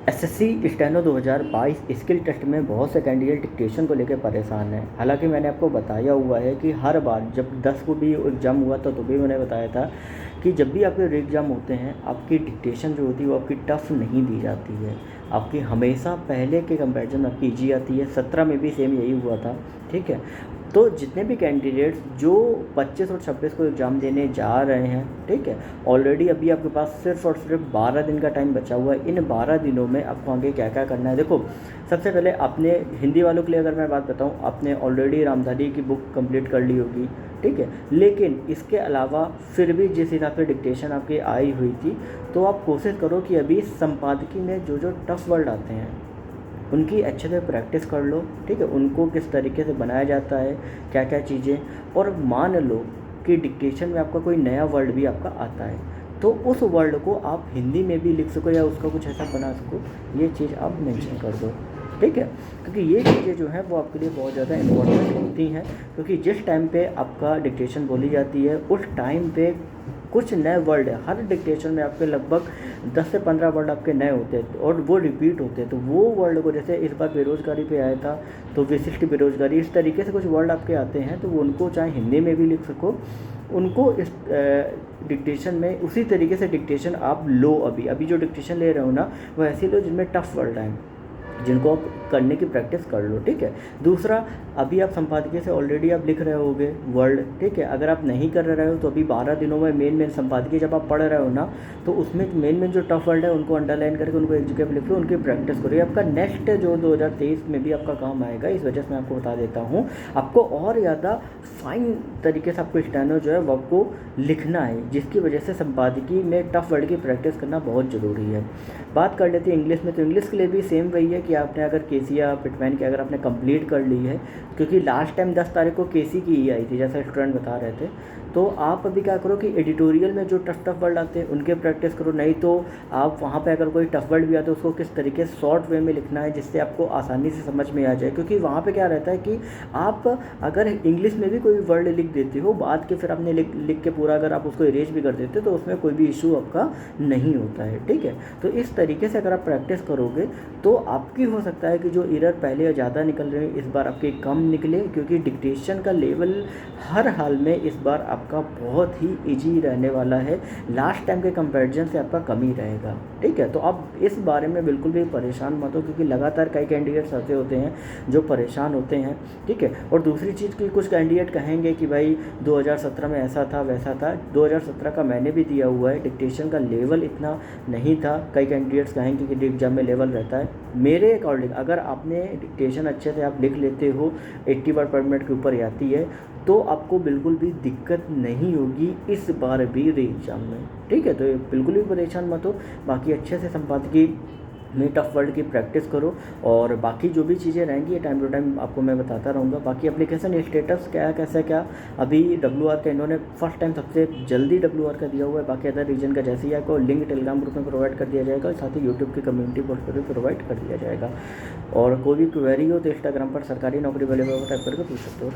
SSC steno 2022 skill test में बहुत से कैंडिडेट डिक्टेशन को लेकर परेशान हैं। हालांकि मैंने आपको बताया हुआ है कि हर बार जब 10 को भी एग्ज़ाम हुआ था तो भी मैंने बताया था कि जब भी आपके री एग्ज़ाम होते हैं आपकी डिक्टेशन जो होती है वो आपकी टफ नहीं दी जाती है, आपकी हमेशा पहले के कंपैरिजन में आपकी ईजी आती है। 17 में भी सेम यही हुआ था, ठीक है। तो जितने भी कैंडिडेट्स जो 25 और 26 को एग्ज़ाम देने जा रहे हैं, ठीक है, ऑलरेडी अभी आपके पास सिर्फ और सिर्फ 12 दिन का टाइम बचा हुआ है। इन 12 दिनों में आपको आगे क्या क्या करना है, देखो सबसे पहले आपने हिंदी वालों के लिए अगर मैं बात बताऊं, आपने ऑलरेडी रामधारी की बुक कंप्लीट कर ली होगी, ठीक है। लेकिन इसके अलावा फिर भी जिस हिसाब से डिक्टेशन आपकी आई हुई थी, तो आप कोशिश करो कि अभी संपादकी में जो जो टफ वर्ड आते हैं उनकी अच्छे से प्रैक्टिस कर लो, ठीक है। उनको किस तरीके से बनाया जाता है, क्या क्या चीज़ें, और मान लो कि डिक्टेशन में आपका कोई नया वर्ड भी आपका आता है तो उस वर्ड को आप हिंदी में भी लिख सको या उसका कुछ ऐसा बना सको, ये चीज़ आप मेंशन कर दो, ठीक है। क्योंकि ये चीज़ें जो हैं वो आपके लिए बहुत ज़्यादा इम्पोर्टेंट होती हैं, क्योंकि जिस टाइम पे आपका डिक्टेशन बोली जाती है उस टाइम पे कुछ नए वर्ड है। हर डिक्टेशन में आपके लगभग 10 से 15 वर्ड आपके नए होते हैं और वो रिपीट होते हैं। तो वो वर्ड को, जैसे इस बार बेरोज़गारी पे आया था तो विशिष्ट बेरोज़गारी, इस तरीके से कुछ वर्ड आपके आते हैं तो वो उनको चाहे हिंदी में भी लिख सको, उनको इस डिक्टेशन में उसी तरीके से डिक्टेशन आप लो। अभी जो डिक्टेशन ले रहे हो ना वो ऐसे लो जिनमें टफ वर्ड आए, जिनको आप करने की प्रैक्टिस कर लो, ठीक है। दूसरा, अभी आप संपादकीय से ऑलरेडी आप लिख रहे होगे वर्ड, ठीक है। अगर आप नहीं कर रहे हो तो अभी 12 दिनों में मेन संपादकीय जब आप पढ़ रहे हो ना तो उसमें मेन जो टफ वर्ड है उनको अंडरलाइन करके उनको एक जगह पर लिख लो, उनकी प्रैक्टिस करो। ये आपका नेक्स्ट जो 2023 में भी आपका काम आएगा, इस वजह से मैं आपको बता देता हूँ। आपको और ज़्यादा फाइन तरीके से आपको स्टेनो जो है वो आपको लिखना है, जिसकी वजह से संपादकीय में टफ वर्ड की प्रैक्टिस करना बहुत ज़रूरी है। बात कर लेते हैं इंग्लिश में, तो इंग्लिश के लिए भी सेम वही है कि आपने अगर केसी या पिटमैन की अगर आपने कंप्लीट कर ली है, क्योंकि लास्ट टाइम 10 तारीख को केसी की ही आई थी जैसा स्टूडेंट बता रहे थे, तो आप अभी क्या करो कि एडिटोरियल में जो टफ वर्ड आते हैं उनके प्रैक्टिस करो। नहीं तो आप वहाँ पे अगर कोई टफ वर्ड भी आता है उसको किस तरीके से शॉर्ट वे में लिखना है जिससे आपको आसानी से समझ में आ जाए। क्योंकि वहाँ पे क्या रहता है कि आप अगर इंग्लिश में भी कोई वर्ड लिख देते हो बाद के, फिर आपने लिख के पूरा अगर आप उसको इरेज भी कर देते हो तो उसमें कोई भी इशू आपका नहीं होता है, ठीक है। तो इस तरीके से अगर आप प्रैक्टिस करोगे तो आपकी हो सकता है कि जो एरर पहले ज़्यादा निकल रहे हैं इस बार आपके कम निकले, क्योंकि डिक्टेशन का लेवल हर हाल में इस बार आपका बहुत ही इजी रहने वाला है। लास्ट टाइम के कंपैरिजन से आपका कम ही रहेगा, ठीक है। तो आप इस बारे में बिल्कुल भी परेशान मत हो, क्योंकि लगातार कई कैंडिडेट्स ऐसे होते हैं जो परेशान होते हैं, ठीक है। और दूसरी चीज़ की कुछ कैंडिडेट कहेंगे कि भाई 2017 में ऐसा था वैसा था। 2017 का मैंने भी दिया हुआ है, डिक्टेशन का लेवल इतना नहीं था। कई कैंडिडेट्स कहेंगे कि एग्जाम में लेवल रहता है। मेरे अकॉर्डिंग अगर आपने डिक्टेशन अच्छे से आप लिख लेते हो, 80 वर्ड पर मिनट के ऊपर आती है, तो आपको बिल्कुल भी दिक्कत नहीं होगी इस बार भी री एग्जाम में, ठीक है। तो बिल्कुल भी परेशान मत हो। बाकी अच्छे से संपादकीय में टफ वर्ड की प्रैक्टिस करो, और बाकी जो भी चीज़ें रहेंगी टाइम टू टाइम आपको मैं बताता रहूँगा। बाकी एप्लीकेशन स्टेटस क्या कैसा क्या, अभी WR का इन्होंने फर्स्ट टाइम सबसे जल्दी WR का दिया हुआ है। बाकी अदर रीजन का जैसे ही आपको लिंक टेलीग्राम ग्रुप में प्रोवाइड कर दिया जाएगा, और साथ ही यूट्यूब की कम्युनिटी पोस्ट पर भी प्रोवाइड कर दिया जाएगा। और कोई भी क्वेरी हो तो इंस्टाग्राम पर सरकारी नौकरी वाले टाइप करके पूछ सकते हो।